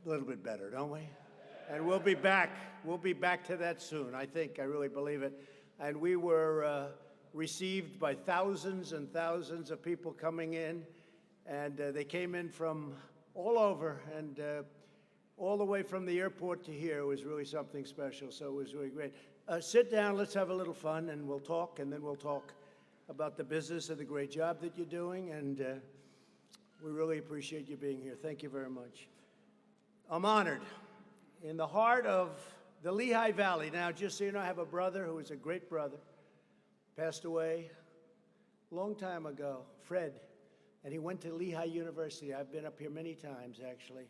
a little bit better, don't we? And we'll be back. We'll be back to that soon, I think. I really believe it. And we were received by thousands and thousands of people coming in. And they came in from all over, and all the way from the airport to here. It was really something special, so it was really great. Sit down, let's have a little fun, and we'll talk, and then we'll talk about the business and the great job that you're doing, and we really appreciate you being here. Thank you very much. I'm honored. In the heart of the Lehigh Valley, now, just so you know, I have a brother who is a great brother, passed away a long time ago, Fred, and he went to Lehigh University. I've been up here many times, actually.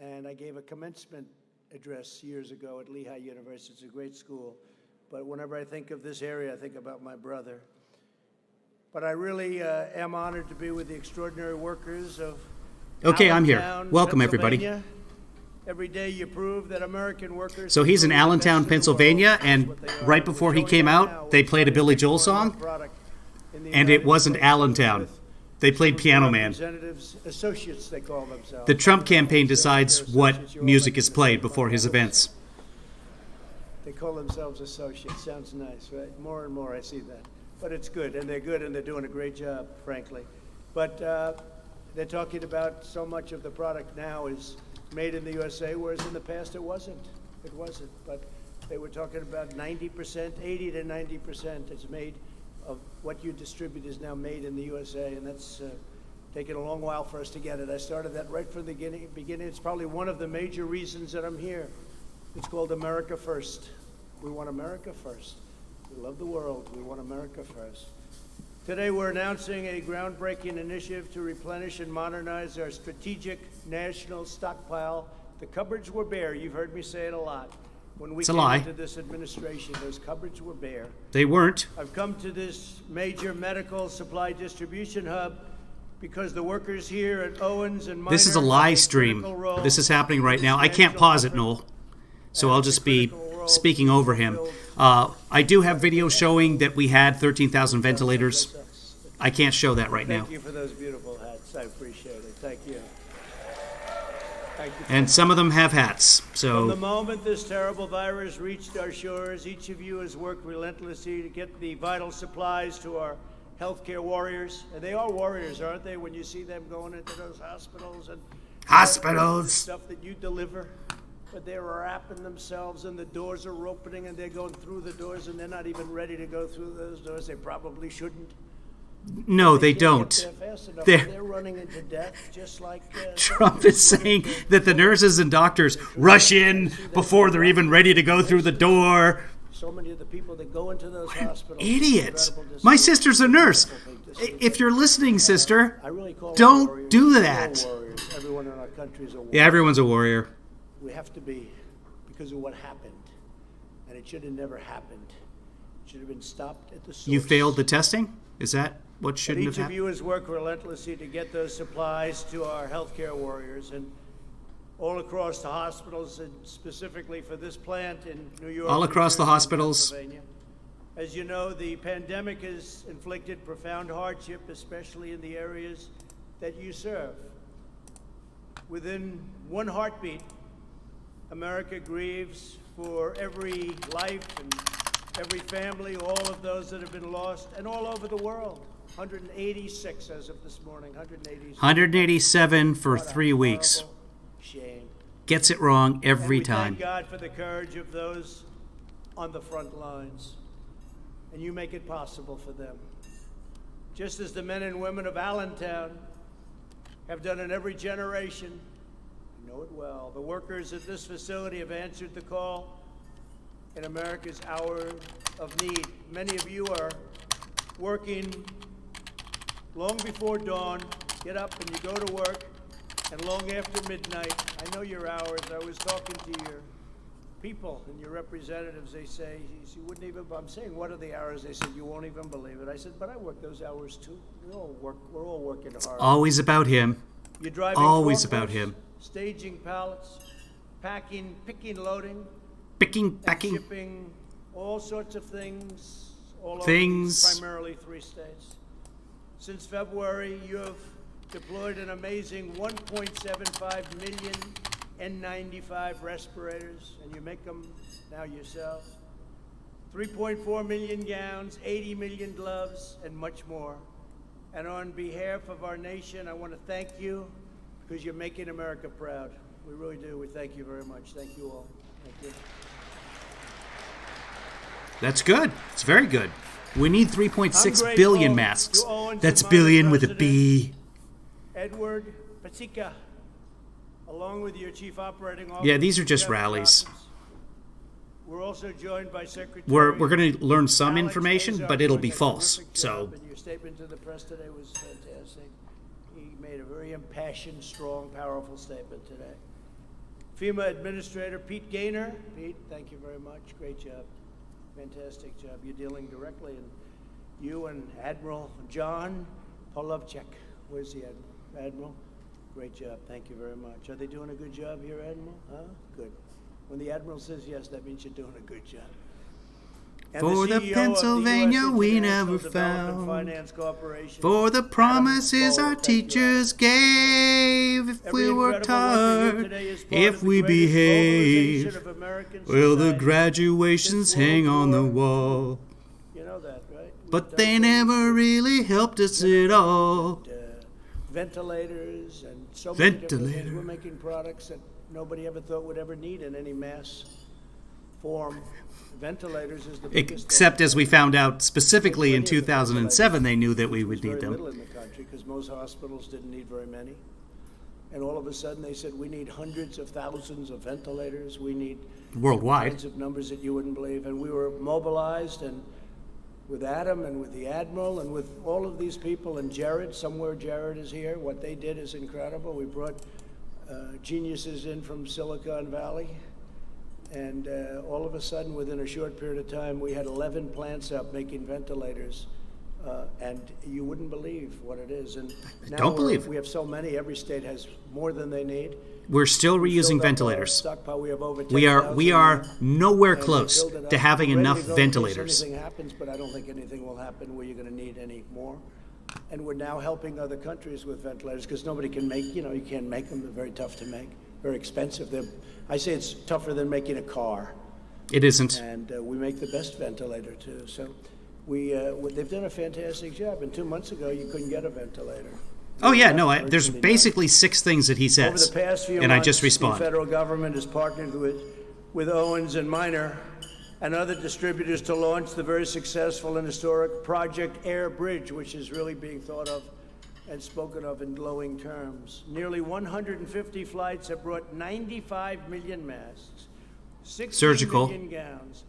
And I gave a commencement address years ago at Lehigh University. It's a great school. But whenever I think of this area, I think about my brother. But I really am honored to be with the extraordinary workers of Okay, I'm here. Allentown, Welcome, everybody. Pennsylvania. Every day you prove that American workers... So he's in Allentown, Pennsylvania, and right before he came out, they played a Billy Joel song, and it wasn't Allentown. They played Piano Man. Associates, they call themselves. The Trump campaign decides what music is played before his events. They call themselves associates. Sounds nice, right? More and more I see that. But it's good, and they're good, and they're doing a great job, frankly. But they're talking about so much of the product now is made in the USA, whereas in the past it wasn't. It wasn't. But they were talking about 90%, 80 to 90% is made of what you distribute is now made in the USA, and that's taken a long while for us to get it. I started that right from the beginning. It's probably one of the major reasons that I'm here. It's called America First. We want America first. We love the world. We want America first. Today we're announcing a groundbreaking initiative to replenish and modernize our strategic national stockpile. The cupboards were bare. You've heard me say it a lot. When we came into this administration, those cupboards were bare. They weren't. I've come to this major medical supply distribution hub because the workers here at Owens and Minor... This is a live stream. This is happening right now. I can't pause it, Noel, so I'll just be speaking over him. I do have video showing that we had 13,000 ventilators. I can't show that right now. Thank you for those beautiful hats. I appreciate it. Thank you. And some of them have hats, so... From the moment this terrible virus reached our shores, each of you has worked relentlessly to get the vital supplies to our healthcare warriors. And they are warriors, aren't they, when you see them going into those hospitals and... Hospitals! Stuff that you deliver. But they're wrapping themselves and the doors are opening and they're going through the doors and they're not even ready to go through those doors. They probably shouldn't. No, they don't. They're running into death, just like Trump is saying that the nurses and doctors rush in before they're even ready to go through the door. So many of the people that go into those hospitals. Idiots! My sister's a nurse. If you're listening, sister, don't do that. Everyone in our country is a warrior. Yeah, everyone's a warrior. We have to be, because of what happened, and it should have never happened. It should have been stopped at the source. You failed the testing? Is that what shouldn't have happened? Each of you has worked relentlessly to get those supplies to our healthcare warriors, and all across the hospitals, and specifically for this plant in New York. All across the hospitals. As you know, the pandemic has inflicted profound hardship, especially in the areas that you serve. Within one heartbeat, America grieves for every life and every family, all of those that have been lost, and all over the world. 186 as of this morning, 186. 187 for 3 weeks. Shame. Gets it wrong every time. Thank God for the courage of those on the front lines. And you make it possible for them. Just as the men and women of Allentown have done in every generation, you know it well. The workers at this facility have answered the call in America's hour of need. Many of you are working long before dawn, get up and you go to work, and long after midnight. I know your hours. I was talking to your people and your representatives. They say, you wouldn't even, I'm saying, what are the hours? They said, you won't even believe it. I said, but I work those hours too. We're all working hard. Always about him. You're driving always forklifts, about him. Staging pallets, packing, picking, loading, packing, shipping, all sorts of things, all over primarily 3 states. Since February, you have deployed an amazing $1.75 million N95 respirators, and you make them now yourself. 3.4 million gowns, 80 million gloves, and much more. And on behalf of our nation, I want to thank you because you're making America proud. We really do. We thank you very much. Thank you all. Thank you. That's good. It's very good. We need 3.6 I'm billion grateful masks. to Owens That's and Minor billion with a President B. Edward Pacica, along with your chief operating officer. Yeah, these are just Jeff rallies. Coppins. We're also joined by Secretary. We're going to learn some Alex information, Azar, but it'll doing be a false. terrific So job, and your statement to the press today was fantastic. He made a very impassioned, strong, powerful statement today. FEMA Administrator Pete Gaynor. Pete, thank you very much. Great job. Fantastic job. You're dealing directly, and you and Admiral John Polovchek. Where's the Admiral? Admiral, great job. Thank you very much. Are they doing a good job here, Admiral? Huh? Good. When the Admiral says yes, that means you're doing a good job. And for the CEO Pennsylvania of the US we International never Development found, Finance Corporation, for the promises Adam our Bowen. Thank you, teachers gave, if Every we worked incredible work we do hard, today is part if of the we greatest mobilization behave, of American well, the society graduations since World hang on the War wall. You know that, right? But they never really helped us at all. Ventilators and so many different things. Ventilator. We're making products that nobody ever thought would ever need in any mass form. Ventilators is the biggest Except thing. as we found out specifically in Plenty of the 2007, they knew that we There would was need very them. little in the country because most hospitals didn't need very many. And all of a sudden they said, we need hundreds of thousands of ventilators. We need Worldwide. kinds of numbers that you wouldn't believe. And we were mobilized, and with Adam and with the Admiral and with all of these people, and Jared, somewhere Jared is here. What they did is incredible. We brought geniuses in from Silicon Valley. And all of a sudden, within a short period of time, we had 11 plants up making ventilators. And you wouldn't believe what it is. And now don't believe. we have so many. Every state has more than they need. We're still We reusing filled up our ventilators. stockpile. We have over We are 10,000 nowhere and they close filled it up, to having ready enough to go in case ventilators. Anything happens, but I don't think anything will happen where you're going to need any more. And we're now helping other countries with ventilators because nobody can make, you can't make them. They're very tough to make, very expensive. I say it's tougher than making a car. It isn't. And we make the best ventilator too. So they've done a fantastic job. And 2 months ago, you couldn't get a ventilator. Oh yeah, no. There's Virtually basically 6 things that he over says, the past few and months, I just respond. the federal government has partnered with Owens and Minor and other distributors to launch the very successful and historic Project Air Bridge, which is really being thought of and spoken of in glowing terms. Nearly 150 flights have brought 95 million masks, 60 Surgical. million gowns,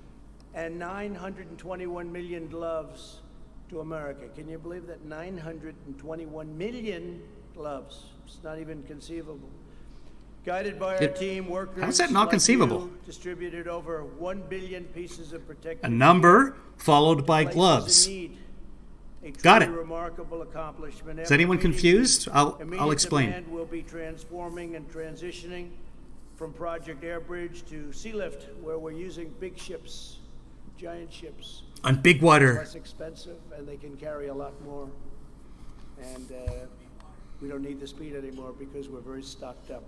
and 921 million gloves to America. Can you believe that? 921 million gloves. It's not even conceivable. Guided by our team, workers How's that not like conceivable? you distributed over 1 billion pieces of protective A number followed by places in gloves. need. A Got truly it. remarkable accomplishment. Is anyone confused? I'll explain. Demand will be transforming and transitioning from Project Air Bridge to Sea Lift, where we're using big ships, giant ships. On big water. Less expensive, and they can carry a lot more. And we don't need the speed anymore because we're very stocked up.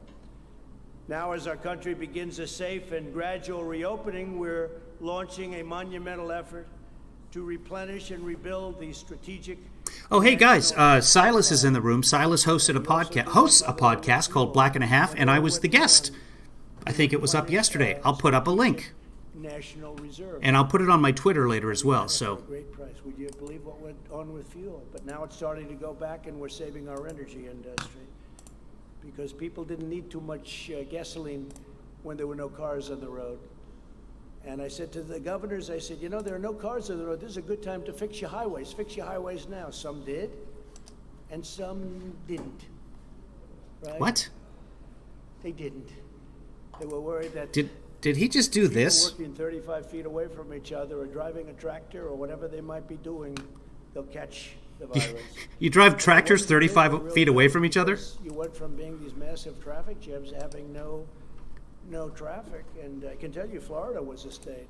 Now, as our country begins a safe and gradual reopening, we're launching a monumental effort to replenish and rebuild the strategic. Oh, hey guys, Silas is in the room. Silas hosts a podcast called Black and a Half, and I was the guest. I think it was up yesterday. I'll put up a link, National Reserve. and I'll put it on my Twitter later as well. So Great price. Would you believe what went on with fuel? But now it's starting to go back, and we're saving our energy industry because people didn't need too much gasoline when there were no cars on the road. And I said to the governors, I said, there are no cars on the road. This is a good time to fix your highways. Fix your highways now. Some did, and some didn't. Right? what? They didn't. They were worried that Did he just do people this? working 35 feet away from each other or driving a tractor or whatever they might be doing, they'll catch the virus. You drive tractors 35 feet away from each other? You went from being these massive traffic jams to having no traffic. And I can tell you, Florida was a state.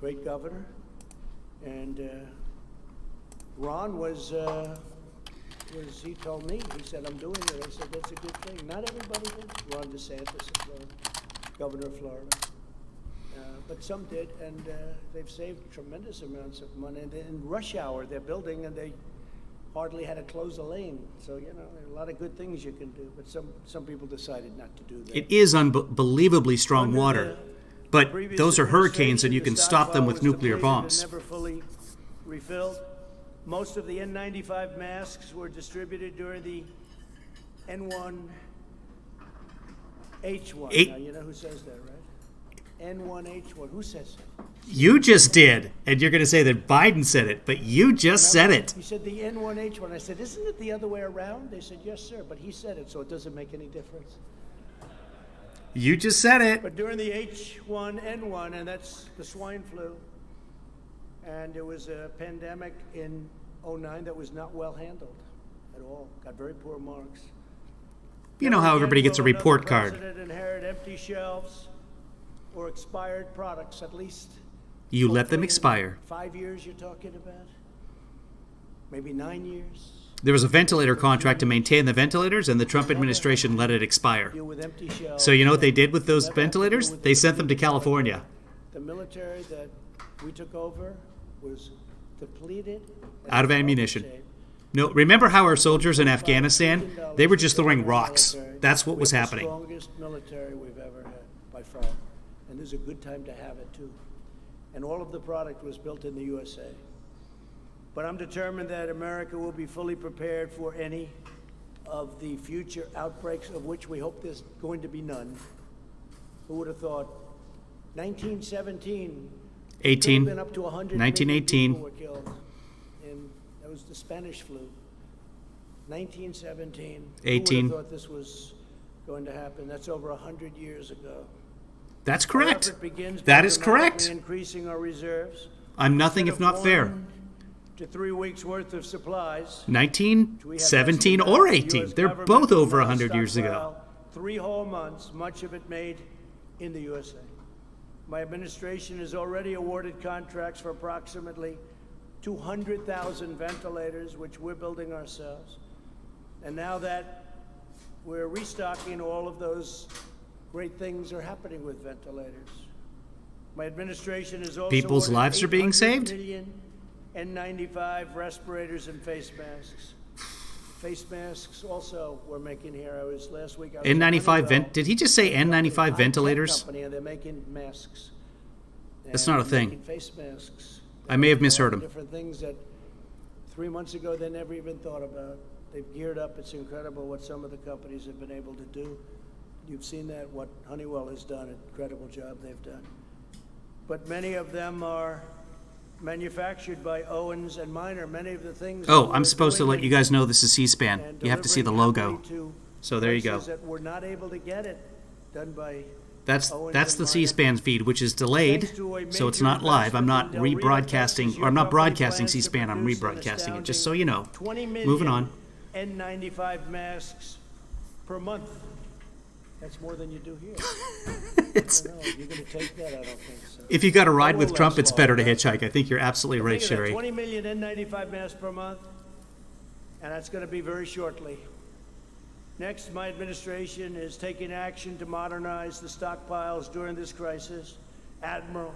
Great governor. And Ron was was, he told me, he said, I'm doing it. I said, that's a good thing. Not everybody did. Ron DeSantis in Florida, governor of Florida. But some did, and they've saved tremendous amounts of money. And in rush hour, they're building, and they hardly had to close a lane. So, you know, there are a lot of good things you can do, but some people decided not to do that. It is unbelievably strong water, but those are hurricanes, and you can stop them with nuclear bombs. Never fully refilled. Most of the N95 masks were distributed during the N1H1. Now, you know who says that, right? N1H1. Who says that? You just did, and you're going to say that Biden said it, but you just said it. He said the N1H1. I said, isn't it the other way around? They said, yes, sir, but he said it, so it doesn't make any difference. You just said it. But during the H1N1, and that's the swine flu, and there was a pandemic in '09 that was not well handled at all. Got very poor marks. You know how everybody gets a report card. President inherit empty shelves or expired products, at least. You let them expire. 5 years you're talking about? Maybe 9 years? There was a ventilator contract to maintain the ventilators, and the Trump administration let it expire. Deal with empty shelves. So you know what they did with those ventilators? They sent them to California. The military that we took over was depleted. Out of ammunition. No, remember how our soldiers in Afghanistan, they were just throwing rocks. That's what was happening. The strongest military we've ever had, by far. And this is a good time to have it, too. And all of the product was built in the USA. But I'm determined that America will be fully prepared for any of the future outbreaks, of which we hope there's going to be none. Who would have thought? 1917. 18. Been up to 100 1918. people were killed. And that was the Spanish flu. 1917. 18. Who would have thought this was going to happen? That's over 100 years ago. That's correct. Our effort begins by That is correct. dramatically increasing our reserves. I'm nothing if not fair. 1 to 3 weeks worth of supplies. 19, 17, or 18. They're both over 100 years ago. 3 whole months, much of it made in the USA. My administration has already awarded contracts for approximately 200,000 ventilators, which we're building ourselves. And now that we're restocking, all of those great things are happening with ventilators. My administration is also People's ordered lives are being 800 saved? million N95 respirators and face masks. Face masks also we're making here. Last week. I was N95 did he just say N95 ventilators? Company, and they're making masks. That's not a And thing. making face masks. I may have misheard him. Different things that 3 months ago they never even thought about. They've geared up. It's incredible what some of the companies have been able to do. You've seen that, what Honeywell has done, an incredible job they've done. But many of them are manufactured by Owens and Minor. Many of the things. Oh, I'm supposed to let you guys know this is C-SPAN. You have to see the logo. So there you go. That we're not able to get it done by That's Owens the and Minor. C-SPAN feed, which is delayed, so it's not live. I'm not rebroadcasting, or I'm not broadcasting C-SPAN. I'm rebroadcasting it, just so you know. 20 million Moving on. N95 masks per month. That's more than you do here. It's, I don't know. You're going to take that? I don't think so. if you got a ride with Well, Trump, that's it's better to long. hitchhike. I think you're absolutely right, Think of that, Sherry. 20 million N95 masks per month, and that's going to be very shortly. Next, my administration is taking action to modernize the stockpiles during this crisis. Admiral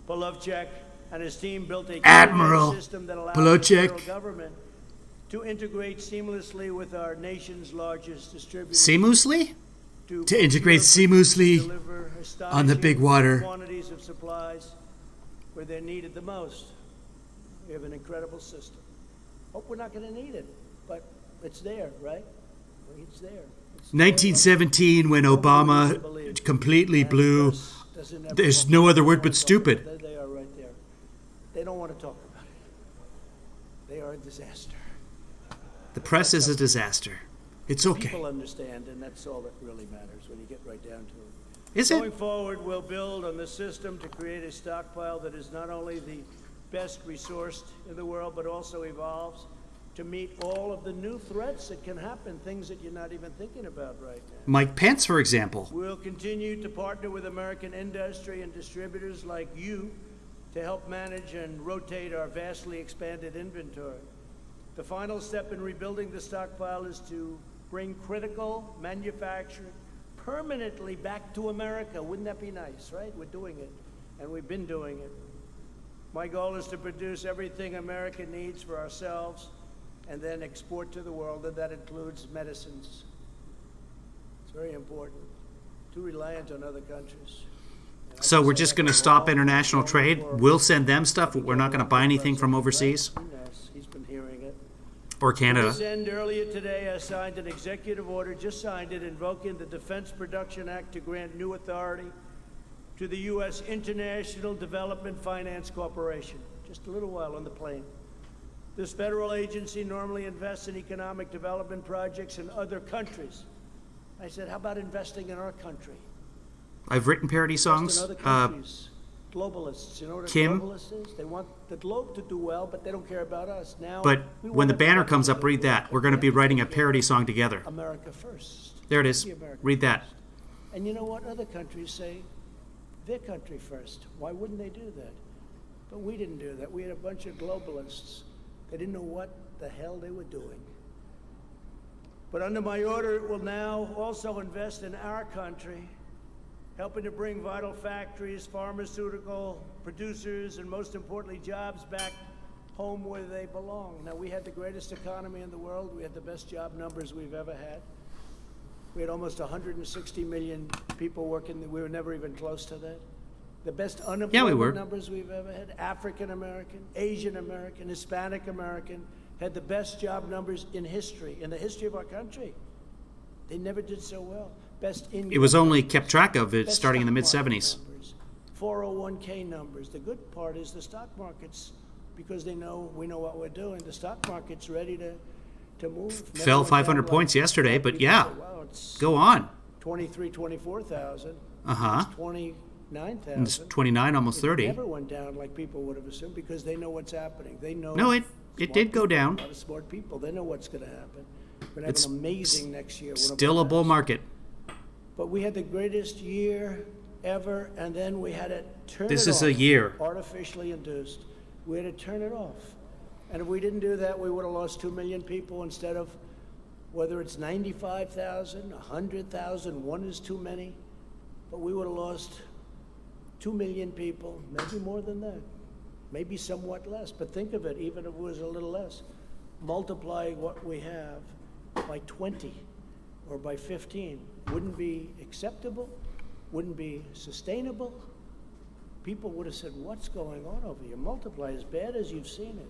Polovchek and his team built a Admiral system that allows Polovchek. the federal government to integrate seamlessly with our nation's largest distributors. Seamlessly? To integrate seamlessly deliver on the big water. quantities of supplies where they're needed the most. We have an incredible system. Hope we're not going to need it, but it's there, right? It's there. It's 1917, when Obama completely blew. There's no other word but stupid. There they are right there. They don't want to talk about it. They are a disaster. The press is a disaster. It's okay. People understand, and that's all that really matters when you get right down to it. Is it? Going forward, we'll build on the system to create a stockpile that is not only the best resourced in the world, but also evolves to meet all of the new threats that can happen, things that you're not even thinking about right now. Mike Pence, for example. We'll continue to partner with American industry and distributors like you to help manage and rotate our vastly expanded inventory. The final step in rebuilding the stockpile is to bring critical manufacturing permanently back to America. Wouldn't that be nice, right? We're doing it, and we've been doing it. My goal is to produce everything America needs for ourselves and then export to the world, and that includes medicines. It's very important. Too reliant on other countries. So we're just going to stop international trade? We'll send them stuff, but we're not going to buy anything from overseas? He knows. He's been hearing it. Or To Canada? this end, earlier today, I signed an executive order, just signed it, invoking the Defense Production Act to grant new authority to the U.S. International Development Finance Corporation. Just a little while on the plane. This federal agency normally invests in economic development projects in other countries. I said, how about investing in our country? I've written parody Invest songs. in other countries. Globalists, you know what a Kim? globalist is? They want the globe to do well, but they don't care about us. Now, But we when want the banner everybody comes to up, do read well, that. but We're going to we be have writing a take parody care song together. of America first. There it is. Be America Read that. first. And you know what? Other countries say their country first. Why wouldn't they do that? But we didn't do that. We had a bunch of globalists. They didn't know what the hell they were doing. But under my order, it will now also invest in our country, helping to bring vital factories, pharmaceutical producers, and most importantly, jobs back home where they belong. Now, we had the greatest economy in the world. We had the best job numbers we've ever had. We had almost 160 million people working. We were never even close to that. The best unemployment were. numbers we've ever had. African American, Asian American, Hispanic American had the best job numbers in history, in the history of our country. They never did so well. Best income. It was only kept track of it Best starting in the stock market mid-'70s. numbers, 401k numbers. The good part is the stock markets, because we know what we're doing. The stock market's ready to move. Never Fell went 500 down points like yesterday, but people yeah. say, wow, it's Go on. 24,000. Uh-huh. It's 29,000. And it's 29, almost 30. It never went down like people would have assumed, because they know what's happening. They know. No, it smart did go people, down. A lot of smart people. They know what's going to happen. We're going to It's have an amazing next year. one of Still our a bull best. market. But we had the greatest year ever, and then we had to turn This it is off. a year. Artificially induced. We had to turn it off. And if we didn't do that, we would have lost 2 million people instead of, whether it's 95,000, 100,000, one is too many, but we would have lost 2 million people, maybe more than that, maybe somewhat less. But think of it, even if it was a little less, multiply what we have by 20 or by 15 wouldn't be acceptable, wouldn't be sustainable. People would have said, what's going on over here? Multiply as bad as you've seen it.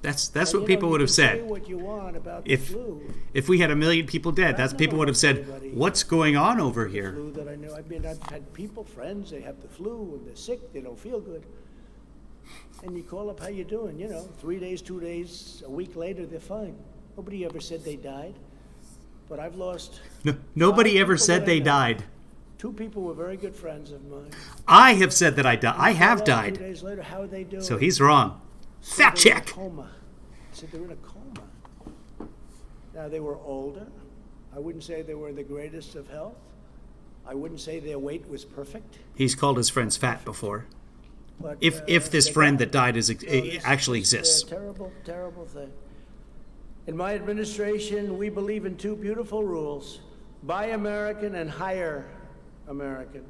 That's And, what you know, people you would have can say said. what you want about If the flu. if we had 1 million people dead, that's I've people never would have said, anybody- "What's going on over The here?" flu that I know. I mean, I've had people, friends, they have the flu and they're sick, they don't feel good. And you call up, how you doing? You know, 3 days, 2 days, a week later, they're fine. Nobody ever said they died. But I've lost Nobody Five ever people said that I they know. died. 2 people were very good friends of mine. I have said that I died. I have Call up 2 died. days later, how are they doing? So he's wrong. Said Fact they're in a check. coma. I said they're in a coma. Now, they were older. I wouldn't say they were the greatest of health. I wouldn't say their weight was perfect. He's called his friends fat before. But, If this they friend got that died is So this actually is a exists. terrible, terrible thing. In my administration, we believe in 2 beautiful rules: buy American and hire American.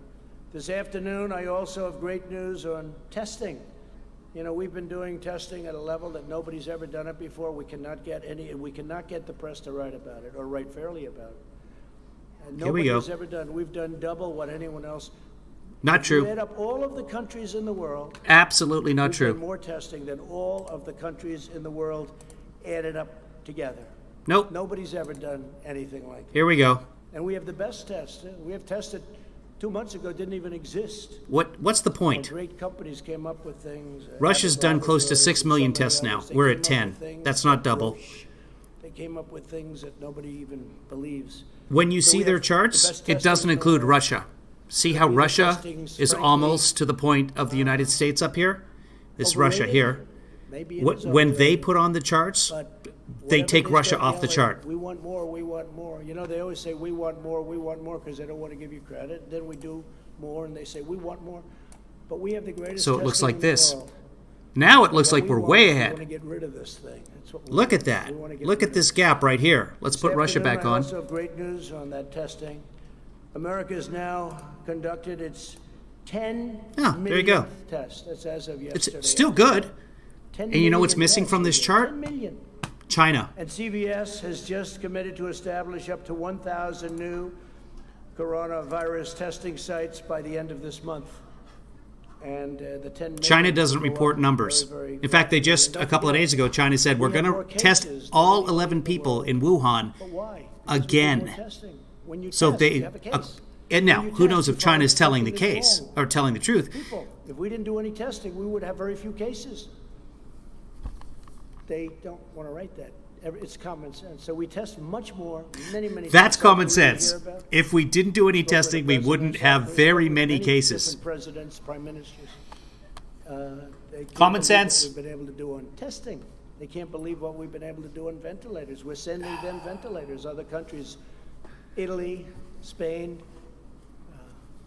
This afternoon, I also have great news on testing. You know, we've been doing testing at a level that nobody's ever done it before. We cannot get the press to write about it or write fairly about it. And Here we go. nobody's ever done. We've done double what anyone else. Not You true. add up all of the countries in the world. Absolutely not We've done true. more testing than all of the countries in the world added up together. Nope. Nobody's ever done anything like that. Here we go. And we have the best tests. We have tests that 2 months ago didn't even exist. What's the And point? great companies came up with things. Russia's Abbott done close to Laboratories 6 and million so many tests now. others. They We're came at up 10. with things That's not like double. Roche. They came up with things that nobody even believes. When you So see we their have the charts, best it doesn't testing include for- Russia. See how the Russia testings, is frankly, almost to the point of the United States up here? This is Russia Overrated? here. Maybe it is When they overrated, put on the charts, but they whatever take it is, Russia they're off the yelling, chart. We want more, we want more. You know, they always say, we want more, because they don't want to give you credit. Then we do more, and they say, we want more. But we have the greatest So it looks testing like in the this. world. Now it looks like we're way We want ahead. to get rid of this thing. That's what we Look want. at that. We want to get Look rid at of this it. gap right here. Let's put This Russia back afternoon, I on. also have great news on that testing. America has now conducted its 10 Ah, there you go. millionth test. That's as of It's yesterday. still good. 10 And you know what's million missing tests. from this chart? 10 million. China. And CVS has just committed to establish up to 1,000 new coronavirus testing sites by the end of this month. And the 10 million China doesn't will go report up numbers. very, very In fact, they rapidly. just, And a don't couple of forget, days ago, China said, we're we have going more to test cases than all we 11 need the people world. in Wuhan But why? again. Because we do more testing. When you So test, they, you have a case. and now, When you who test, knows you if China's find telling the something is case wrong. or telling the truth. People, if we didn't do any testing, we would have very few cases. They don't want to write that. It's common sense. So we test much more, many That's times common than we sense. hear about. If we didn't do any Spoke with the testing, we wouldn't president's have office, very spoke with many cases. different presidents, prime ministers. They can't Common believe sense. What we've been able to do on testing. They can't believe what we've been able to do on ventilators. We're sending them ventilators. Other countries, Italy, Spain,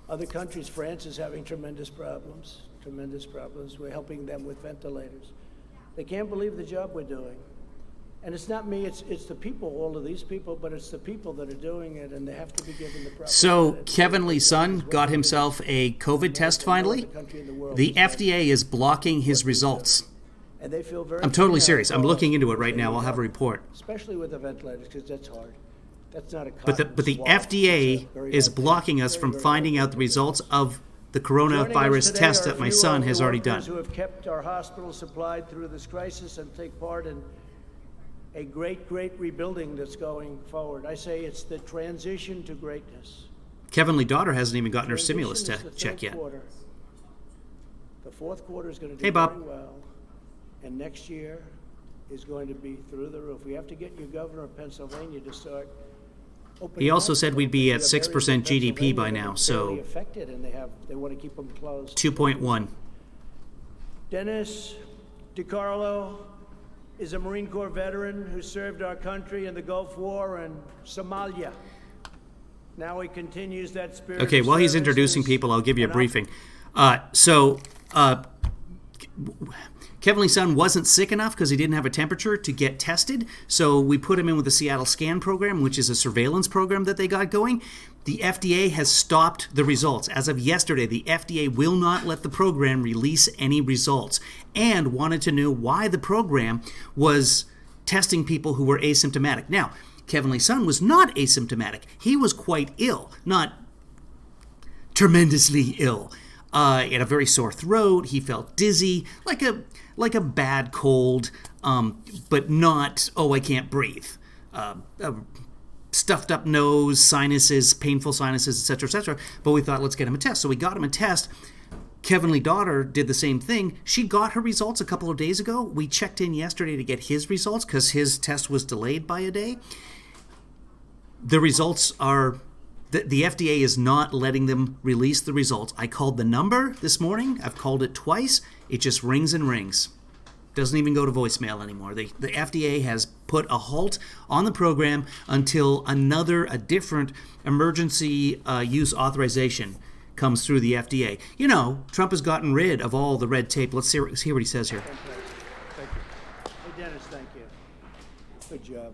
other countries, France is having tremendous problems. We're helping them with ventilators. They can't believe the job we're doing. And it's not me, it's the people, all of these people, but it's the people that are doing it, and they have to be given the proper So credit. Kevin Lee's son got himself a COVID test finally. The FDA is blocking his results. And they feel very I'm totally good serious. I'm about looking into it right they now. need I'll have a help, report. Especially with the ventilators, because that's hard. That's not a But the cotton swab. FDA It's a very is hard thing. blocking us Very, from very finding hard out the thing. results of the Joining us coronavirus today test are that my a few son of has the already workers done. Who have kept our hospitals supplied through this crisis and take part in a great rebuilding that's going forward. I say it's the transition to greatness. Kevin Lee's daughter hasn't even gotten her Transition stimulus is the check third yet. quarter. The fourth quarter is going to do Hey, Bob. very well, and next year is going to be through the roof. We have to get your governor of Pennsylvania to start opening He also up. said we'd be at There are areas 6% of GDP by Pennsylvania that now, are so barely affected, and they want to keep them closed. 2.1. Dennis DiCarlo is a Marine Corps veteran who served our country in the Gulf War and Somalia. Now he continues that spirit. Okay, of while he's service introducing as people, I'll give you a an briefing. Kevin Lee's son wasn't sick enough because he didn't have a temperature to get tested, so we put him in with the Seattle Scan program, which is a surveillance program that they got going. The FDA has stopped the results. As of yesterday, the FDA will not let the program release any results and wanted to know why the program was testing people who were asymptomatic. Now, Kevin Lee's son was not asymptomatic. He was quite ill, not tremendously ill. He had a very sore throat. He felt dizzy, like a bad cold, but not, oh, I can't breathe. A stuffed up nose, sinuses, painful sinuses, etc., But we thought, let's get him a test. So we got him a test. Kevin Lee's daughter did the same thing. She got her results a couple of days ago. We checked in yesterday to get his results because his test was delayed by a day. The results are... The FDA is not letting them release the results. I called the number this morning. I've called it twice. It just rings and rings. Doesn't even go to voicemail anymore. The FDA has put a halt on the program until a different emergency use authorization comes through the FDA. You know, Trump has gotten rid of all the red tape. Let's hear what he says here. Thank you. Hey, Dennis, thank you. Good job.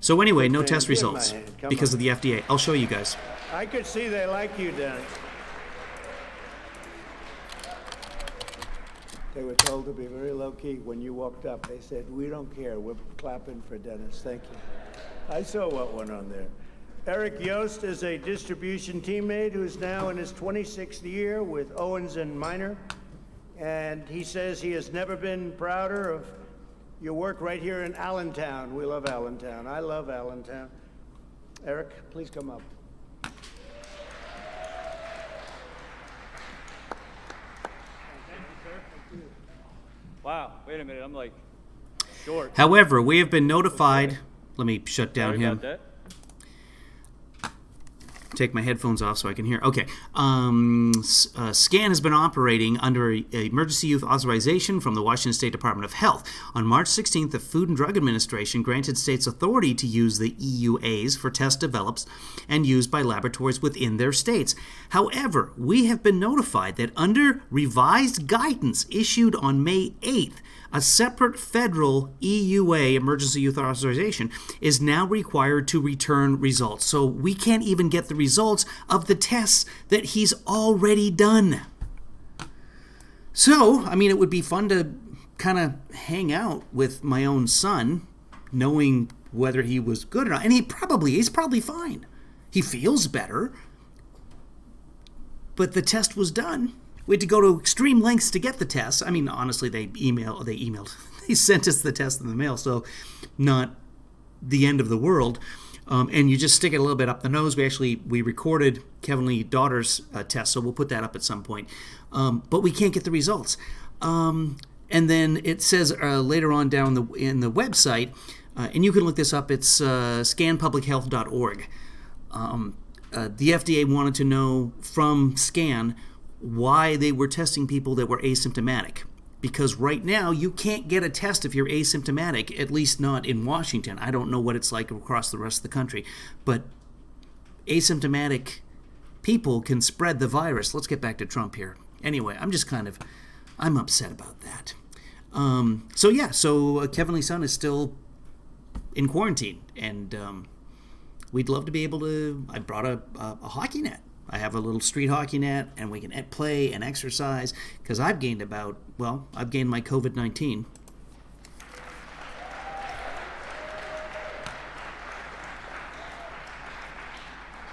So anyway, no Man, test give him my results hand. Come because on. of the FDA. I'll show you guys. I could see they like you, Dennis. They were told to be very low-key when you walked up. They said, we don't care. We're clapping for Dennis. Thank you. I saw what went on there. Eric Yost is a distribution teammate who's now in his 26th year with Owens & Minor. And he says he has never been prouder of your work right here in Allentown. We love Allentown. I love Allentown. Eric, please come up. Wow, wait a minute, I'm like short. However, we have been notified. Let me shut down Sorry him. about that. take my headphones off so I can hear. Okay. SCAN has been operating under emergency use authorization from the Washington State Department of Health. On March 16th, the Food and Drug Administration granted states authority to use the EUAs for tests developed and used by laboratories within their states. However, we have been notified that under revised guidance issued on May 8th, a separate federal EUA, emergency use authorization, is now required to return results. So we can't even get the results of the tests that he's already done. So, I mean, it would be fun to kind of hang out with my own son, knowing whether he was good or not. And he's probably fine. He feels better. But the test was done. We had to go to extreme lengths to get the test. I mean, honestly, they sent us the test in the mail, so not the end of the world. And you just stick it a little bit up the nose. We recorded Kevin Lee's daughter's test, so we'll put that up at some point. But we can't get the results. And then it says later on down in the website, and you can look this up, it's scanpublichealth.org. The FDA wanted to know from SCAN why they were testing people that were asymptomatic. Because right now, you can't get a test if you're asymptomatic, at least not in Washington. I don't know what it's like across the rest of the country. But asymptomatic people can spread the virus. Let's get back to Trump here. Anyway, I'm upset about that. So Kevin Lee's son is still in quarantine. And we'd love to be able to, I brought a hockey net. I have a little street hockey net, and we can play and exercise, because I've gained my COVID-19.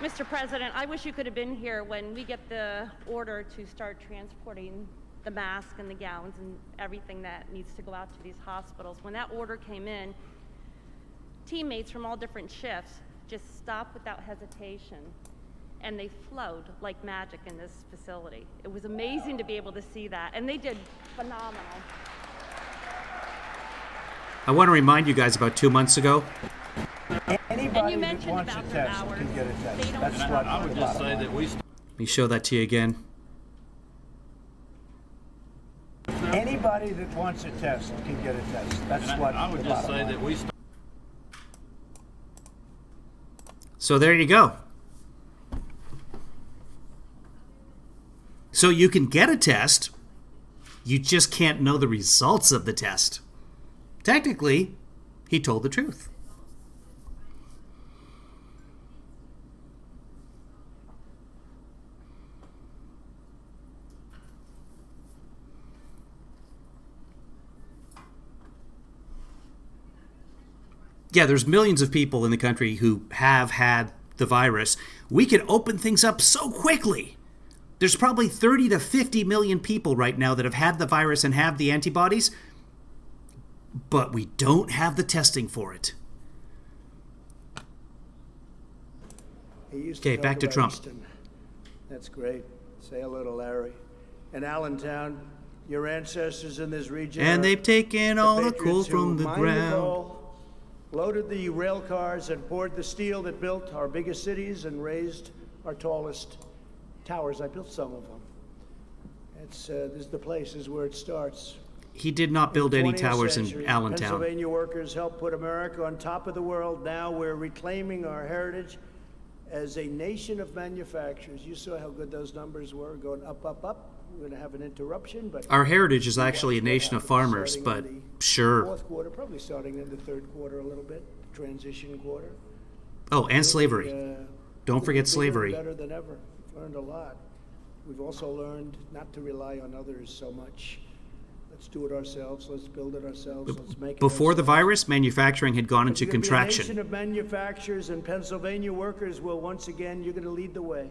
Mr. President, I wish you could have been here when we get the order to start transporting the masks and the gowns and everything that needs to go out to these hospitals. When that order came in, teammates from all different shifts just stopped without hesitation, and they flowed like magic in this facility. It was amazing to be able to see that, and they did phenomenal. I want to remind you guys about 2 months ago. Anybody And you that mentioned wants about a their test hours. can get a test. They don't That's have what I would just say that we. Let me show that to you again. Anybody that wants a test can get a test. That's what I would just say that we. So there you go. So you can get a test, you just can't know the results of the test. Technically, he told the truth. Yeah, there's millions of people in the country who have had the virus. We can open things up so quickly. There's probably 30 to 50 million people right now that have had the virus and have the antibodies, but we don't have the testing for it. Okay, back to Trump. Easton. That's great. Say hello to Larry. And Allentown, your ancestors in this region. And they've taken all the coal patriots from who the mined ground. coal, loaded the rail cars, and poured the steel that built our biggest cities and raised our tallest towers. I built some of them. This is the place, this is where it starts. He did not build any 20th towers in century, Allentown. Pennsylvania workers helped put America on top of the world. Now we're reclaiming our heritage as a nation of manufacturers. You saw how good those numbers were, going up, up, up. We're going to have an interruption, but Our heritage is actually a nation of farmers, but sure. Fourth quarter, probably starting in the third quarter a little bit, transition quarter. Oh, and slavery. Don't forget Bigger, slavery. Better than ever. We've learned a lot. We've also learned not to rely on others so much. Let's do it ourselves. Let's build it ourselves. Let's make it Before the ourselves. virus, manufacturing had gone into You're gonna be a nation contraction. of manufacturers, and Pennsylvania workers will once again, you're going to lead the way.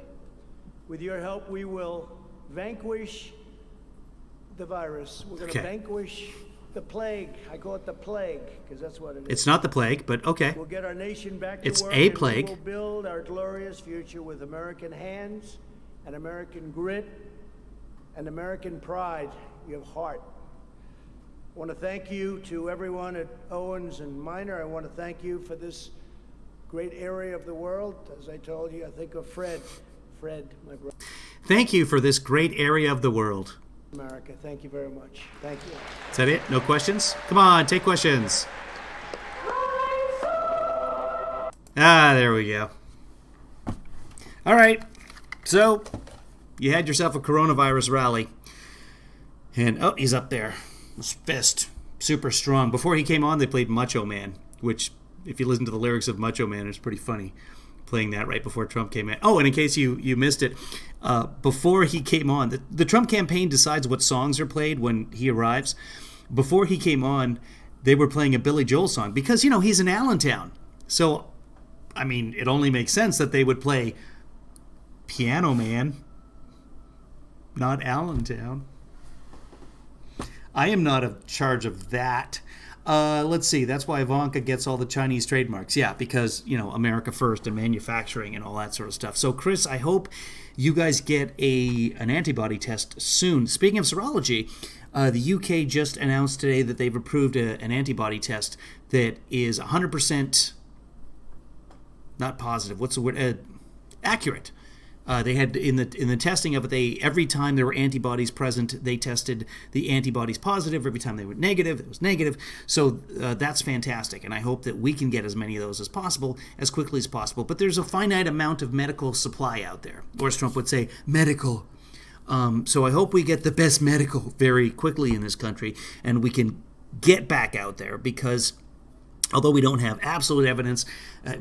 With your help, we will vanquish the virus. We're going to Okay. vanquish the plague. I call it the plague because that's what it is. It's not the plague, but okay. We'll get our nation back to It's work, a and plague. we will build our glorious future with American hands and American grit and American pride. You have heart. I want to thank you to everyone at Owens and Minor. I want to thank you for this great area of the world. As I told you, I think of Fred, my brother. Thank you for this great area of the world. America, thank you very much. Thank you. Is that it? No questions? Come on, take questions. There we go. All right. So, you had yourself a coronavirus rally. And, oh, he's up there. His fist. Super strong. Before he came on, they played Macho Man, which, if you listen to the lyrics of Macho Man, it's pretty funny. Playing that right before Trump came in. Oh, and in case you missed it, before he came on, the Trump campaign decides what songs are played when he arrives. Before he came on, they were playing a Billy Joel song because, he's in Allentown. So, I mean, it only makes sense that they would play Piano Man, not Allentown. I am not in charge of that. Let's see. That's why Ivanka gets all the Chinese trademarks. Yeah, because, America first and manufacturing and all that sort of stuff. So, Chris, I hope you guys get an antibody test soon. Speaking of serology, the UK just announced today that they've approved an antibody test that is 100% not positive. What's the word? Accurate. They had in the testing of it, every time there were antibodies present, they tested the antibodies positive. Every time they were negative, it was negative. So that's fantastic, and I hope that we can get as many of those as possible, as quickly as possible. But there's a finite amount of medical supply out there, or as Trump would say, medical. So I hope we get the best medical very quickly in this country, and we can get back out there because, although we don't have absolute evidence,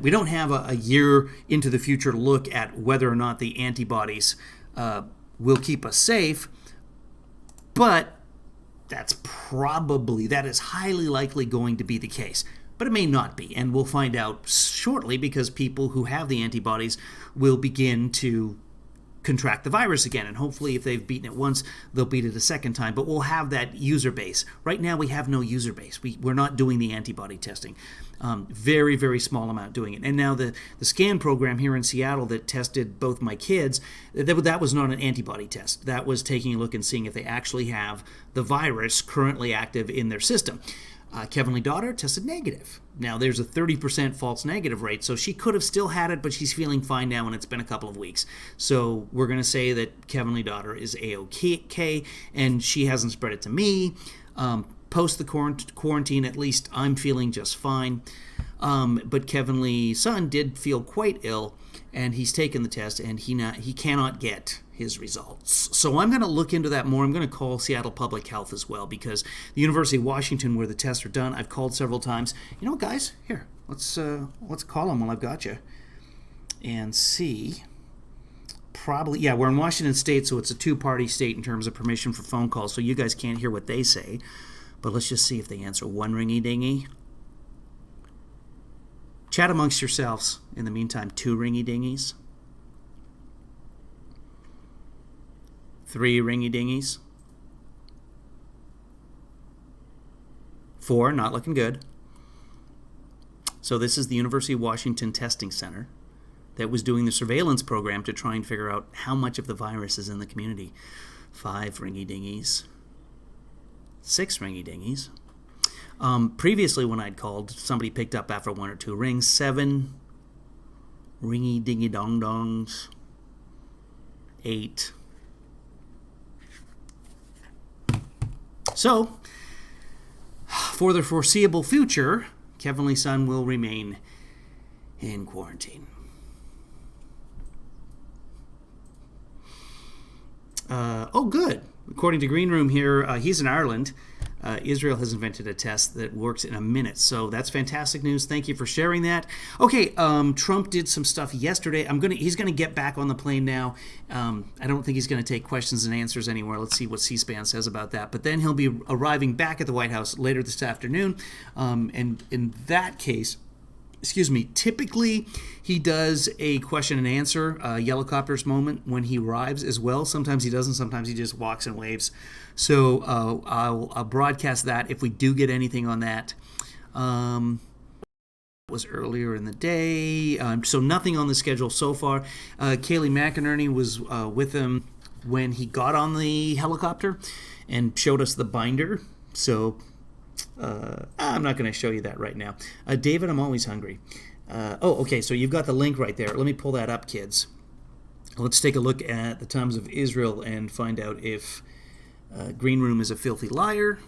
we don't have a year into the future look at whether or not the antibodies will keep us safe, but that is highly likely going to be the case. But it may not be, and we'll find out shortly because people who have the antibodies will begin to contract the virus again, and hopefully if they've beaten it once, they'll beat it a second time, but we'll have that user base. Right now we have no user base. We're not doing the antibody testing. Very, very small amount doing it. And now the SCAN program here in Seattle that tested both my kids, that was not an antibody test. That was taking a look and seeing if they actually have the virus currently active in their system. Kevinly daughter tested negative. Now, there's a 30% false negative rate, so she could have still had it, but she's feeling fine now, and it's been a couple of weeks. So we're going to say that Kevinly daughter is A-OK, and she hasn't spread it to me. Post the quarantine, at least I'm feeling just fine. But Kevinly's son did feel quite ill, and he's taken the test, and he cannot get his results. So I'm going to look into that more. I'm going to call Seattle Public Health as well, because the University of Washington, where the tests are done, I've called several times. You know what, guys? Here, let's call them while I've got you and see. Probably, yeah, we're in Washington State, so it's a two-party state in terms of permission for phone calls, so you guys can't hear what they say. But let's just see if they answer. One ringy-dingy. Chat amongst yourselves. In the meantime, two ringy-dingies. Three ringy-dingies. Four, not looking good. So this is the University of Washington Testing Center that was doing the surveillance program to try and figure out how much of the virus is in the community. Five ringy-dingies. Six ringy-dingies. Previously, when I'd called, somebody picked up after one or two rings. Seven ringy-dingy-dong-dongs. Eight. So, for the foreseeable future, Kevinly's son will remain in quarantine. Oh, good. According to Green Room here, he's in Ireland. Israel has invented a test that works in a minute. So that's fantastic news. Thank you for sharing that. Okay, Trump did some stuff yesterday. He's gonna get back on the plane now. I don't think he's gonna take questions and answers anywhere. Let's see what C-SPAN says about that. But then he'll be arriving back at the White House later this afternoon. And in that case, typically he does a question and answer, Yellowcopters moment when he arrives as well. Sometimes he doesn't, sometimes he just walks and waves. So I'll broadcast that if we do get anything on that. It was earlier in the day, so nothing on the schedule so far. Kayleigh McInerney was with him when he got on the helicopter and showed us the binder. So I'm not going to show you that right now. David, I'm always hungry. Okay, so you've got the link right there. Let me pull that up, kids. Let's take a look at the Times of Israel and find out if Green Room is a filthy liar.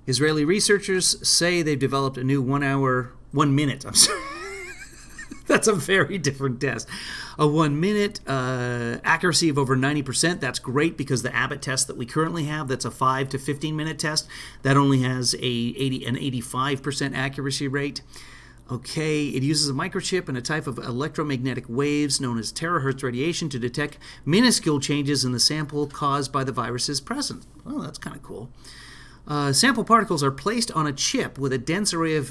Israeli researchers say they've developed a new 1 minute, I'm sorry. That's a very different test. A 1 minute accuracy of over 90%. That's great because the Abbott test that we currently have, that's a 5 to 15 minute test, that only has an 85% accuracy rate. Okay, it uses a microchip and a type of electromagnetic waves known as terahertz radiation to detect minuscule changes in the sample caused by the virus's presence. Oh, that's kind of cool. Sample particles are placed on a chip with a dense array of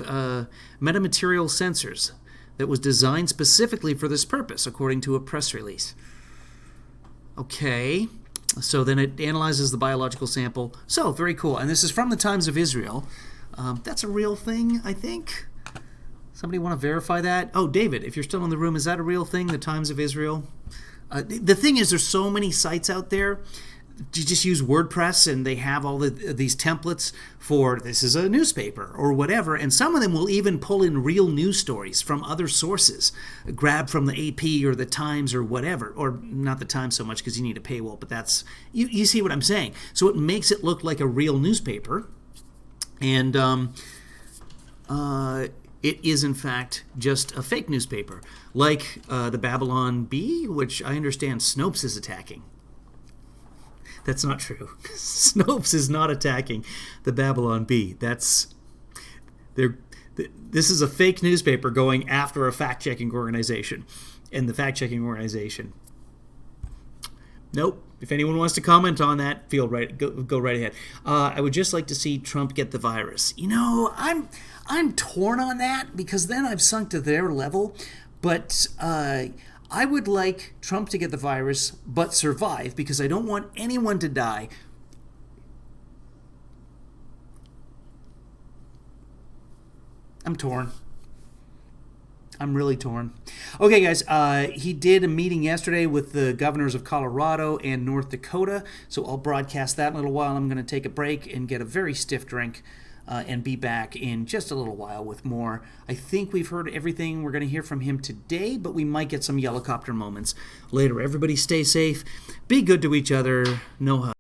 metamaterial sensors that was designed specifically for this purpose, according to a press release. Okay, so then it analyzes the biological sample. So, very cool. And this is from the Times of Israel. That's a real thing, I think. Somebody want to verify that? Oh, David, if you're still in the room, is that a real thing, the Times of Israel? The thing is, there's so many sites out there. You just use WordPress and they have all these templates for this is a newspaper or whatever, and some of them will even pull in real news stories from other sources, grab from the AP or the Times or whatever, or not the Times so much because you need a paywall, but that's, you see what I'm saying. So it makes it look like a real newspaper, and it is in fact just a fake newspaper, like the Babylon Bee, which I understand Snopes is attacking. That's not true. Snopes is not attacking the Babylon Bee. This is a fake newspaper going after a fact-checking organization. And the fact-checking organization, nope. If anyone wants to comment on that, go right ahead. I would just like to see Trump get the virus. You know, I'm torn on that because then I've sunk to their level. But I would like Trump to get the virus but survive because I don't want anyone to die. I'm torn. I'm really torn. Okay, guys, he did a meeting yesterday with the governors of Colorado and North Dakota, so I'll broadcast that in a little while. I'm going to take a break and get a very stiff drink and be back in just a little while with more. I think we've heard everything we're going to hear from him today, but we might get some helicopter moments later. Everybody stay safe. Be good to each other. No hug.